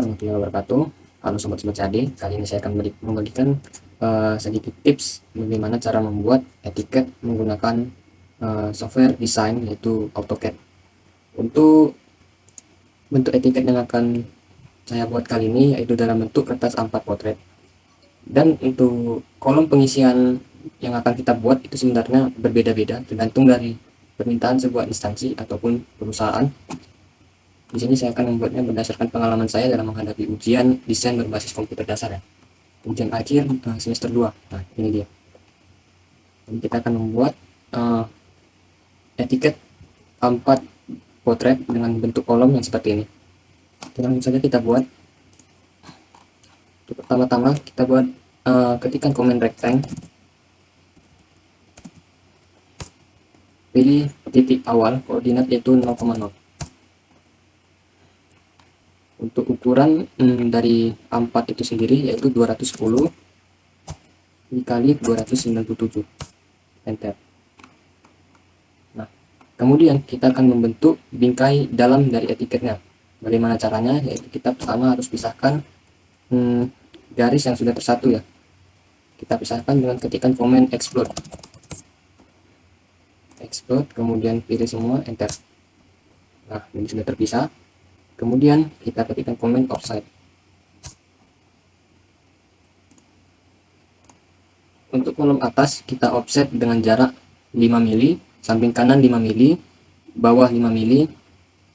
warahmatullahi wabarakatuh. Halo sobat-sobat CAD, kali ini saya akan membagikan sedikit tips bagaimana cara membuat etiket menggunakan software desain yaitu AutoCAD. Untuk bentuk etiket yang akan saya buat kali ini yaitu dalam bentuk kertas A4 potret. Dan untuk kolom pengisian yang akan kita buat itu sebenarnya berbeda-beda tergantung dari permintaan sebuah instansi ataupun perusahaan. Di sini saya akan membuatnya berdasarkan pengalaman saya dalam menghadapi ujian desain berbasis komputer dasar ya. Ujian akhir semester 2. Nah, ini dia. Jadi kita akan membuat etiket A4 potret dengan bentuk kolom yang seperti ini. Langsung saja kita buat. Pertama-tama kita buat ketikkan komen rectangle. Pilih titik awal koordinat yaitu 0,0. Untuk ukuran dari A4 itu sendiri yaitu 210 dikali 297. Enter. Nah, kemudian kita akan membentuk bingkai dalam dari etiketnya. Bagaimana caranya? Yaitu kita pertama harus pisahkan garis yang sudah tersatu ya. Kita pisahkan dengan ketikan komen explode. Explode, kemudian pilih semua, enter. Nah, ini sudah terpisah. Kemudian kita ketikkan komen offset. Untuk kolom atas kita offset dengan jarak 5 mili, samping kanan 5 mili, bawah 5 mili,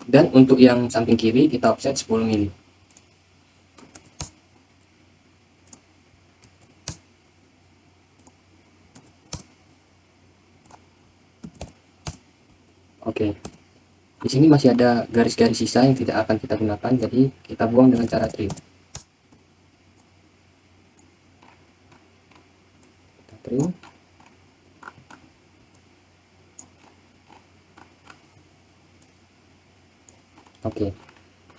dan untuk yang samping kiri kita offset 10 mili. Oke. Di sini masih ada garis-garis sisa yang tidak akan kita gunakan, jadi kita buang dengan cara trim. Kita trim. Oke.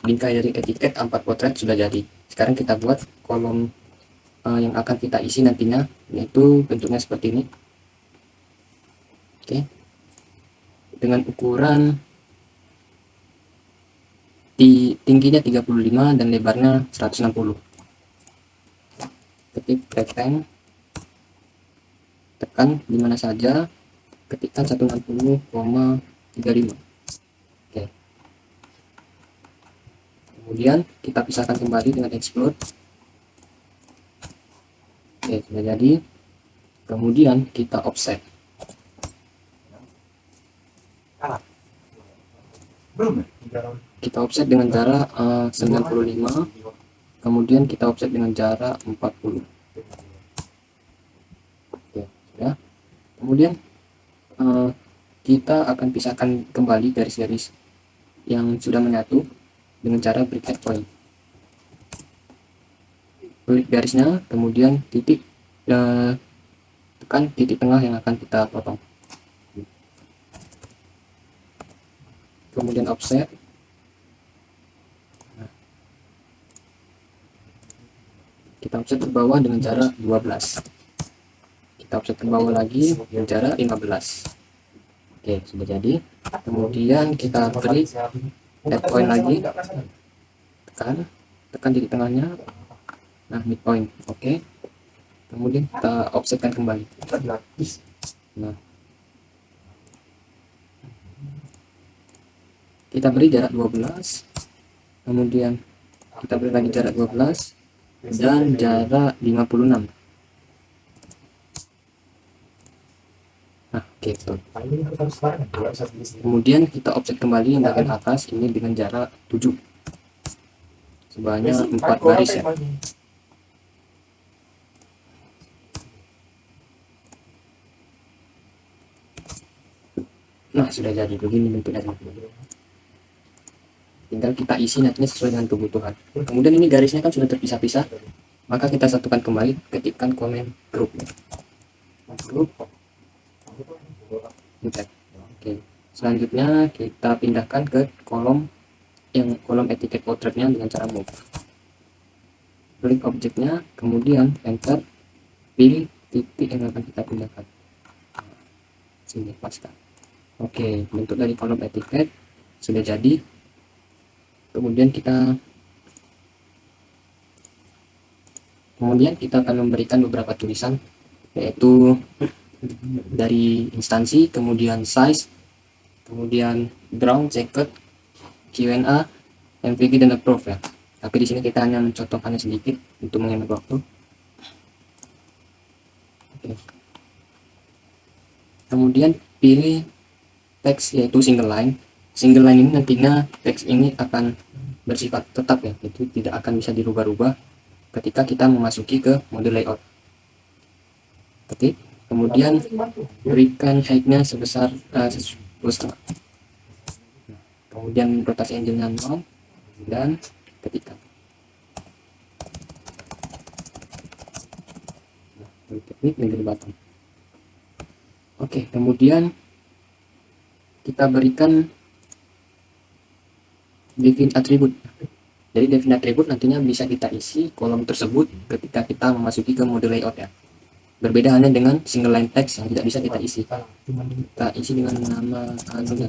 Bingkai dari etiket A4 potret sudah jadi. Sekarang kita buat kolom yang akan kita isi nantinya, yaitu bentuknya seperti ini. Oke. Dengan ukuran tingginya 35 dan lebarnya 160. Ketik rectangle, tekan di mana saja, ketikkan 160,35. Oke. Kemudian kita pisahkan kembali dengan explode. Oke, sudah jadi. Kemudian kita offset. Kita offset dengan jarak 95, kemudian kita offset dengan jarak 40. Oke, sudah. Kemudian kita akan pisahkan kembali garis-garis yang sudah menyatu dengan cara bracket point. Klik garisnya, kemudian titik tekan titik tengah yang akan kita potong. Kemudian offset. Kita offset ke bawah dengan jarak 12. Kita offset ke bawah lagi dengan jarak 15. Oke, sudah jadi. Kemudian kita beri head point lagi. Tekan titik tengahnya. Nah, midpoint. Oke. Kemudian kita offsetkan kembali. Nah, kita beri jarak 12. Kemudian kita beri lagi jarak 12 dan jarak 56. Nah, oke, betul. Kemudian kita offset kembali yang bagian atas ini dengan jarak 7 sebanyak 4 garis ya. Nah, sudah jadi begini bentuknya. Tinggal kita isi nantinya sesuai dengan kebutuhan. Kemudian ini garisnya kan sudah terpisah-pisah, maka kita satukan kembali, ketikkan komen group. Oke. Selanjutnya kita pindahkan ke kolom etiket potretnya dengan cara move. Klik objeknya, kemudian enter, pilih titik yang akan kita pindahkan. Sini paskan. Oke, bentuk dari kolom etiket sudah jadi. Kemudian kita Kemudian kita akan memberikan beberapa tulisan, yaitu dari instansi, kemudian size, kemudian ground, checked, Q&A, MVG, dan approve ya. Tapi di sini kita hanya mencontohkannya sedikit untuk menghemat waktu. Oke. Kemudian pilih teks, yaitu single line. Single line ini nantinya teks ini akan bersifat tetap ya, itu tidak akan bisa dirubah-rubah ketika kita memasuki ke mode layout. Ketik, kemudian berikan height-nya sebesar 10,5. Kemudian rotasi engine-nya 0 dan ketikkan. Teknik middle button. Oke, kemudian kita berikan define attribute. Jadi define attribute nantinya bisa kita isi kolom tersebut ketika kita memasuki ke mode layout ya. Berbeda hanya dengan single line text yang tidak bisa kita isi. Kita isi dengan nama anunya.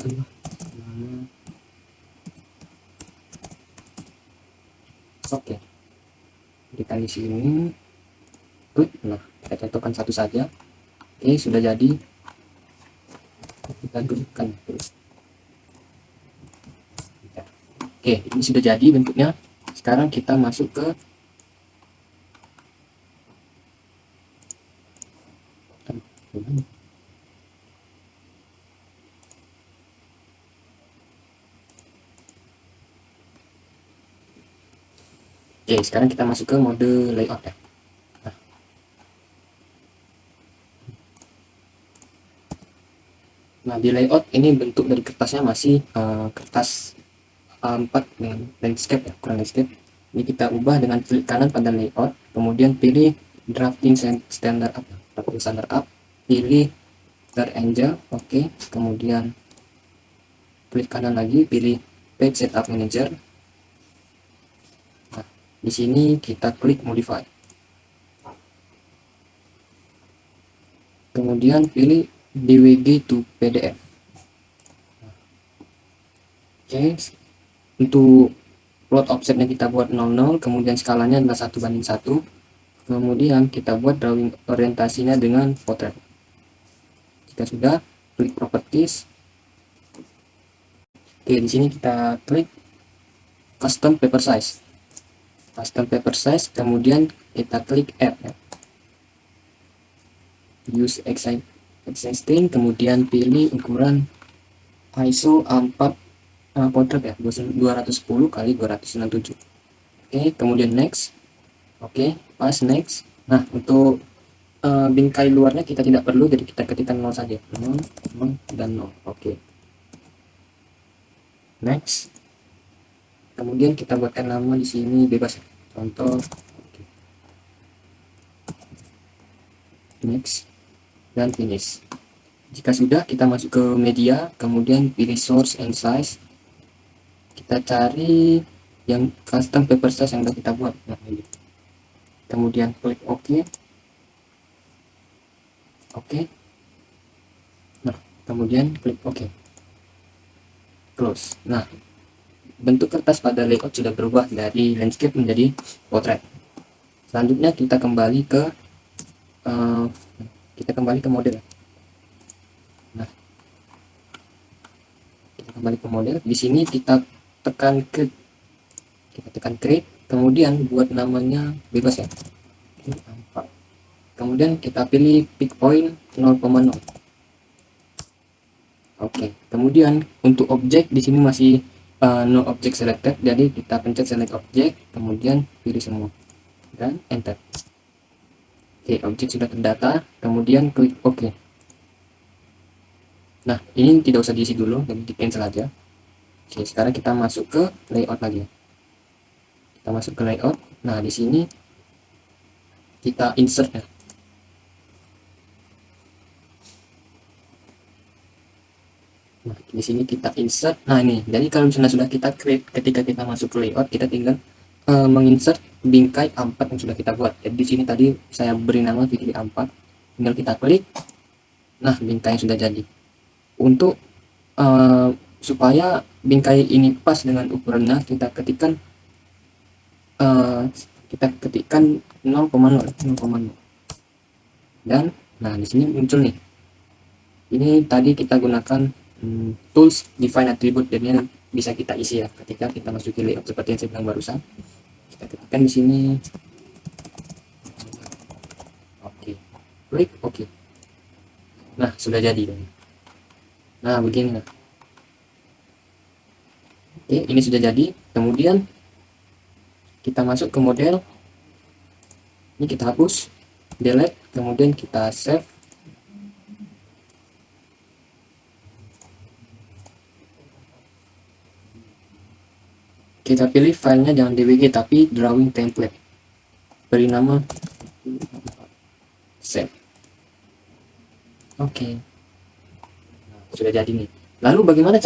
Oke. Berikan di sini. Nah, kita cocokkan satu saja. Oke, sudah jadi. Kita dudukkan. Oke, ini sudah jadi bentuknya. Sekarang kita masuk ke Oke, sekarang kita masuk ke mode layout ya. Nah, di layout ini bentuk dari kertasnya masih kertas A4 dengan landscape ya, ukuran landscape. Ini kita ubah dengan klik kanan pada layout, kemudian pilih drafting standard up, pilih Start Angel, oke. Kemudian klik kanan lagi, pilih Page Setup Manager. Nah, di sini kita klik Modify. Kemudian pilih DWG to PDF. Oke, untuk plot offsetnya kita buat 00, kemudian skalanya adalah 1:1. Kemudian kita buat drawing orientasinya dengan portrait. Jika sudah, klik properties. Oke, di sini kita klik custom paper size. Custom paper size, kemudian kita klik add ya. Use existing, kemudian pilih ukuran ISO A4 portrait ya, 210 kali 267. Oke, kemudian next. Oke, pas next. Nah, untuk bingkai luarnya kita tidak perlu, jadi kita ketikkan 0 saja. 0, 0 dan 0. Oke. Next. Kemudian kita buatkan nama di sini bebas. Contoh. Oke. Next dan finish. Jika sudah, kita masuk ke media, kemudian pilih source and size. Kita cari yang custom paper size yang sudah kita buat. Nah, ini. Kemudian klik OK. Oke. Nah, kemudian klik OK. Close. Nah, bentuk kertas pada layout sudah berubah dari landscape menjadi portrait. Selanjutnya kita kembali ke model. Nah, kita kembali ke model. Di sini kita tekan create, kemudian buat namanya bebas ya. Kemudian kita pilih pick point 0,0. Oke, kemudian untuk objek di sini masih no object selected, jadi kita pencet select object, kemudian pilih semua dan enter. Oke, objek sudah terdata, kemudian klik OK. Nah, ini tidak usah diisi dulu, jadi di cancel aja. Oke, sekarang kita masuk ke layout lagi. Kita masuk ke layout. Nah, di sini kita insert ya. Nah, di sini kita insert. Nah, ini jadi kalau misalnya sudah kita create, ketika kita masuk ke layout, kita tinggal menginsert bingkai A4 yang sudah kita buat. Jadi di sini tadi saya beri nama bingkai A4, tinggal kita klik. Nah, bingkai sudah jadi. Untuk supaya bingkai ini pas dengan ukurannya, kita ketikkan kita ketikkan 0,0 dan nah di sini muncul nih. Ini tadi kita gunakan tools define attribute, dan bisa kita isi ya ketika kita masuki layout seperti yang saya bilang barusan. Kita ketikkan di sini, oke, klik oke. Nah sudah jadi. Nah begini. Nah. Oke, ini sudah jadi. Kemudian kita masuk ke model. Ini kita hapus, delete, kemudian kita save. Kita pilih filenya jangan dwg tapi drawing template. Beri nama save. Oke. Nah, sudah jadi nih. Lalu bagaimana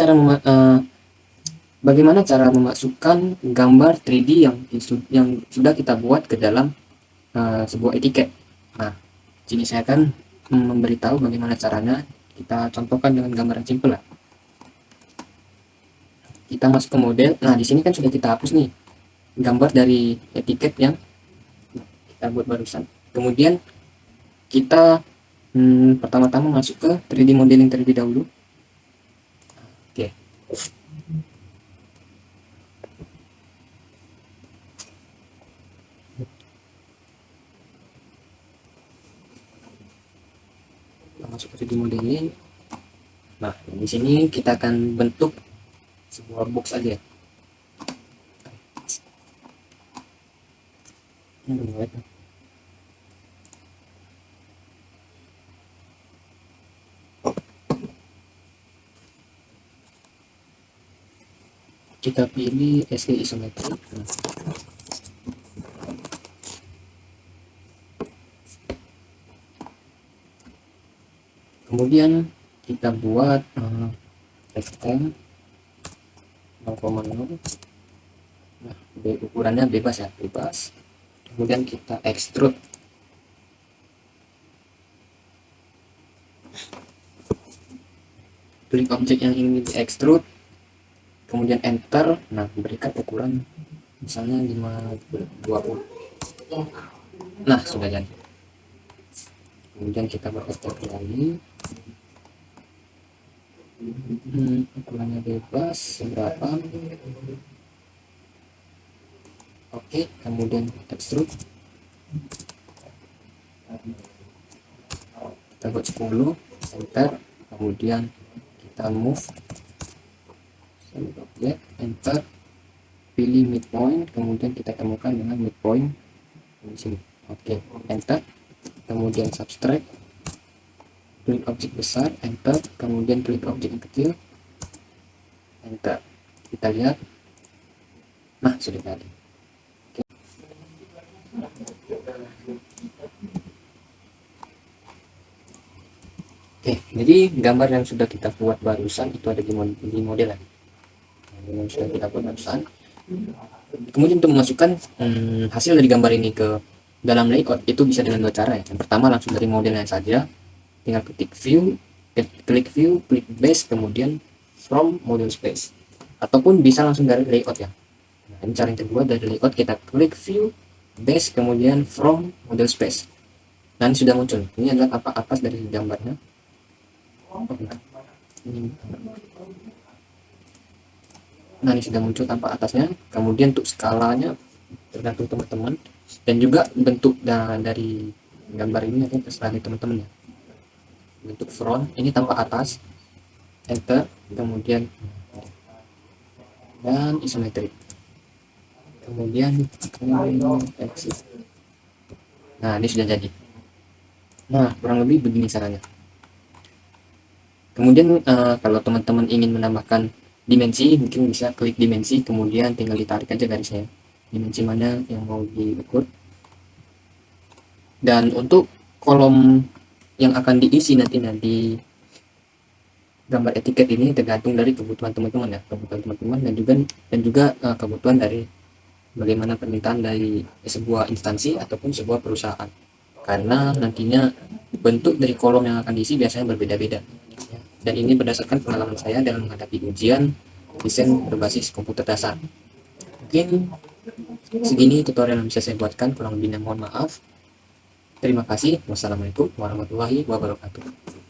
cara memasukkan gambar 3D yang sudah kita buat ke dalam sebuah etiket? Nah, sini saya akan memberitahu bagaimana caranya. Kita contohkan dengan gambar yang simple lah. Kita masuk ke model. Nah, di sini kan sudah kita hapus nih gambar dari etiket yang kita buat barusan. Kemudian kita pertama-tama masuk ke 3D modeling terlebih dahulu. Oke. Kita masuk ke 3D modeling. Nah, di sini kita akan bentuk sebuah box aja. Kita pilih SE isometrik. Kemudian kita buat rectangle 0,0. Nah, ukurannya bebas ya, bebas. Kemudian kita extrude. Klik objek yang ingin di extrude, kemudian enter. Nah, berikan ukuran misalnya 520. Nah, sudah jadi. Kemudian kita bergeser lagi. Ukurannya bebas seberapa? Oke, kemudian extrude. Kita buat 10, enter. Kemudian kita move, objek, enter. Pilih midpoint, kemudian kita temukan dengan midpoint di sini. Oke, enter. Kemudian subtract. Klik objek besar, enter, kemudian klik objek yang kecil, enter. Kita lihat, nah sudah jadi. Oke, jadi gambar yang sudah kita buat barusan itu ada di model yang sudah kita buat barusan. Kemudian untuk memasukkan hasil dari gambar ini ke dalam layout itu bisa dengan dua cara ya. Yang pertama langsung dari modelnya saja, tinggal klik view, klik base, kemudian from model space, ataupun bisa langsung dari layout ya. Nah, ini cara yang kedua, dari layout kita klik view, base, kemudian from model space. Nah, ini sudah muncul. Ini adalah tampak atas dari gambarnya. Nah, ini sudah muncul tampak atasnya. Kemudian untuk skalanya tergantung teman-teman, dan juga bentuk dari gambar ini akan terserah teman-teman ya. Bentuk front ini tampak atas, enter, kemudian dan isometrik, kemudian exit. Nah, ini sudah jadi. Nah, kurang lebih begini caranya. Kemudian kalau teman-teman ingin menambahkan dimensi, mungkin bisa klik dimensi, kemudian tinggal ditarik aja garisnya, dimensi mana yang mau diukur. Dan untuk kolom yang akan diisi nanti gambar etiket ini tergantung dari kebutuhan teman-teman ya, dan juga kebutuhan dari bagaimana permintaan dari sebuah instansi ataupun sebuah perusahaan, karena nantinya bentuk dari kolom yang akan diisi biasanya berbeda-beda, dan ini berdasarkan pengalaman saya dalam menghadapi ujian desain berbasis komputer dasar. Mungkin Segini tutorial yang bisa saya buatkan, kurang lebihnya mohon maaf. Terima kasih. Wassalamualaikum warahmatullahi wabarakatuh.